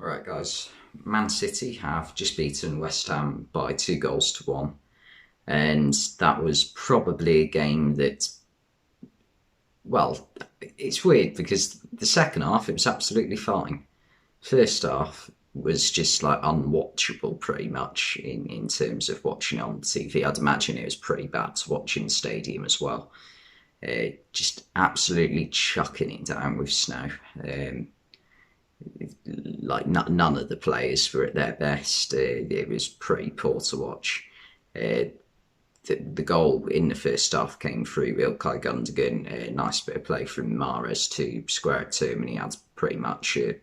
Alright, guys. Man City have just beaten West Ham by 2 goals to 1, and that was probably a game that, well, it's weird because the second half it was absolutely fine. First half was just like unwatchable pretty much in terms of watching on TV. I'd imagine it was pretty bad to watch in the stadium as well. Just absolutely chucking it down with snow. Like none of the players were at their best. It was pretty poor to watch. Uh, the goal in the first half came through Ilkay Gundogan. A nice bit of play from Mahrez to square it to him, and he had pretty much an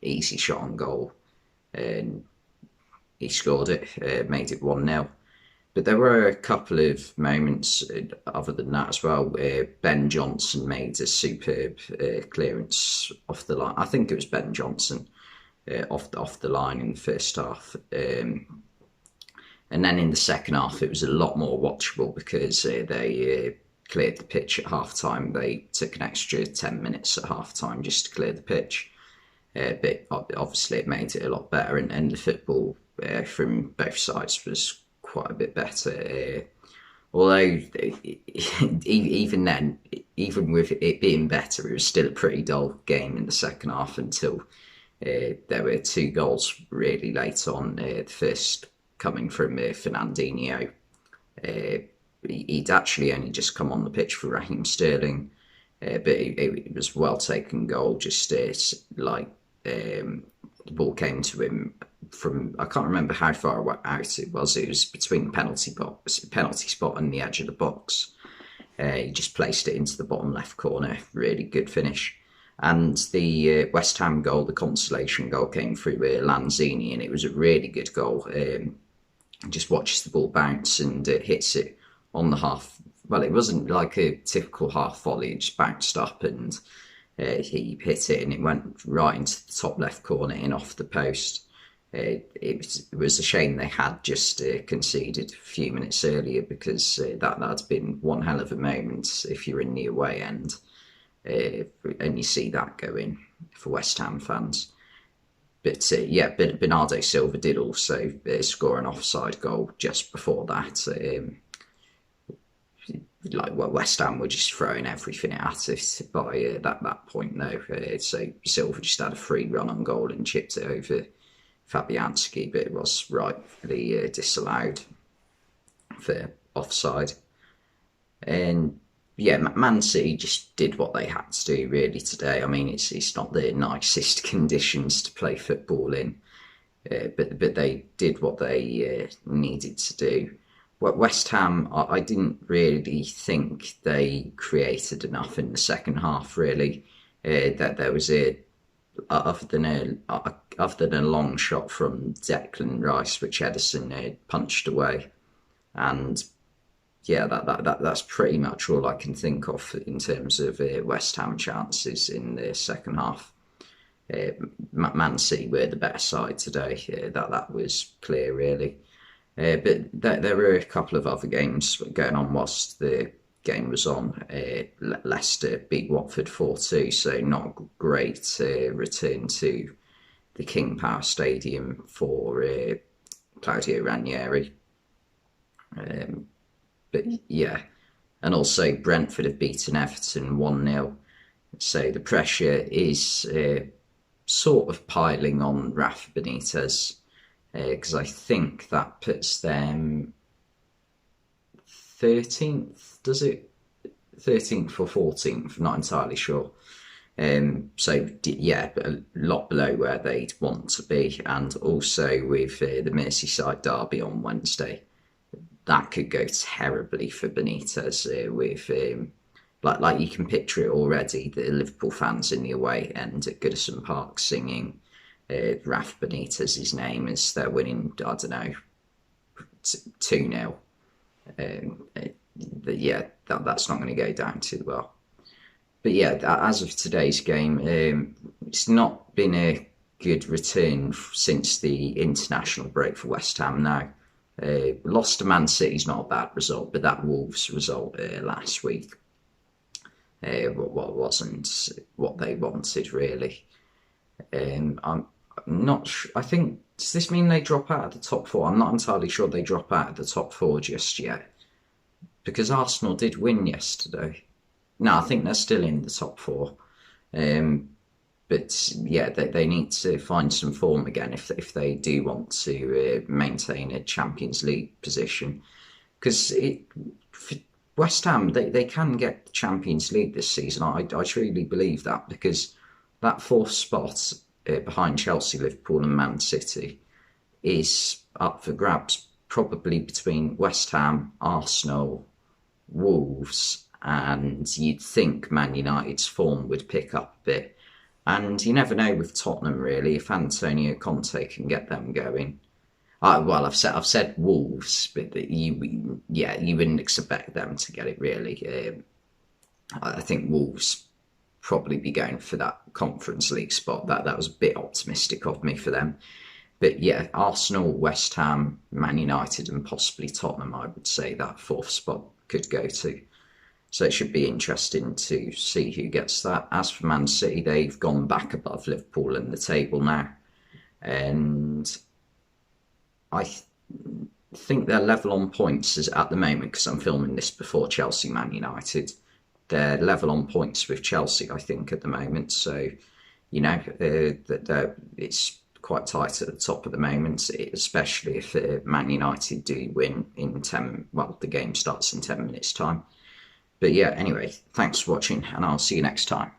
easy shot on goal. And he scored it, made it 1-0. But there were a couple of moments other than that as well. Ben Johnson made a superb clearance off the line. I think it was Ben Johnson off the line in the first half. And then in the second half, it was a lot more watchable because they cleared the pitch at half time. They took an extra 10 minutes at half time just to clear the pitch. But obviously, it made it a lot better, and the football from both sides was quite a bit better. Although, even then, even with it being better, it was still a pretty dull game in the second half until there were 2 goals really late on. The first coming from Fernandinho. He'd actually only just come on the pitch for Raheem Sterling, but it was a well taken goal. Just the ball came to him from, I can't remember how far out it was. It was between the penalty spot and the edge of the box. He just placed it into the bottom left corner. Really good finish. And the West Ham goal, the consolation goal, came through Lanzini, and it was a really good goal. Just watches the ball bounce and hits it on the half. Well, it wasn't like a typical half volley. It just bounced up and he hit it, and it went right into the top left corner and off the post. It was a shame they had just conceded a few minutes earlier, because that'd been one hell of a moment if you're in the away end and you see that going for West Ham fans. But Bernardo Silva did also score an offside goal just before that. West Ham were just throwing everything at it by that point, though. So Silva just had a free run on goal and chipped it over Fabianski, but it was rightfully disallowed for offside. And yeah, Man City just did what they had to do really today. I mean, it's not the nicest conditions to play football in, but they did what they needed to do. West Ham, I didn't really think they created enough in the second half. Really, that there was other than a long shot from Declan Rice, which Ederson punched away, and yeah, that's pretty much all I can think of in terms of West Ham chances in the second half. Man City were the better side today. That was clear, really. But there were a couple of other games going on whilst the game was on. Leicester beat Watford 4-2, so not a great return to the King Power Stadium for Claudio Ranieri. But yeah, and also Brentford have beaten Everton 1-0. So the pressure is sort of piling on Rafa Benitez, because I think that puts them 13th, does it? 13th or 14th, not entirely sure. So yeah, a lot below where they'd want to be, and also with the Merseyside derby on Wednesday, that could go terribly for Benitez. With like you can picture it already, the Liverpool fans in the away end at Goodison Park singing Rafa Benitez's name as they're winning, I don't know, 2-0. Yeah, that's not going to go down too well. But yeah, as of today's game, it's not been a good return since the international break for West Ham now. Lost to Man City's not a bad result, but that Wolves result last week what wasn't what they wanted, really. Not. I think. Does this mean they drop out of the top four? I'm not entirely sure they drop out of the top four just yet because Arsenal did win yesterday. No, I think they're still in the top four. Um, but yeah, they need to find some form again if they do want to maintain a Champions League position. Because West Ham, they can get the Champions League this season. I truly believe that because that fourth spot behind Chelsea, Liverpool, and Man City is up for grabs, probably between West Ham, Arsenal, Wolves, and you'd think Man United's form would pick up a bit. And you never know with Tottenham really if Antonio Conte can get them going. Well, I've said Wolves, but you wouldn't expect them to get it really. I think Wolves probably be going for that Conference League spot. That was a bit optimistic of me for them. But yeah, Arsenal, West Ham, Man United, and possibly Tottenham, I would say that fourth spot could go to. So it should be interesting to see who gets that. As for Man City, they've gone back above Liverpool in the table now. And I think they're level on points at the moment because I'm filming this before Chelsea Man United. They're level on points with Chelsea, I think, at the moment. So, it's quite tight at the top at the moment, especially if Man United do win in 10, well, the game starts in 10 minutes' time. But yeah, anyway, thanks for watching, and I'll see you next time.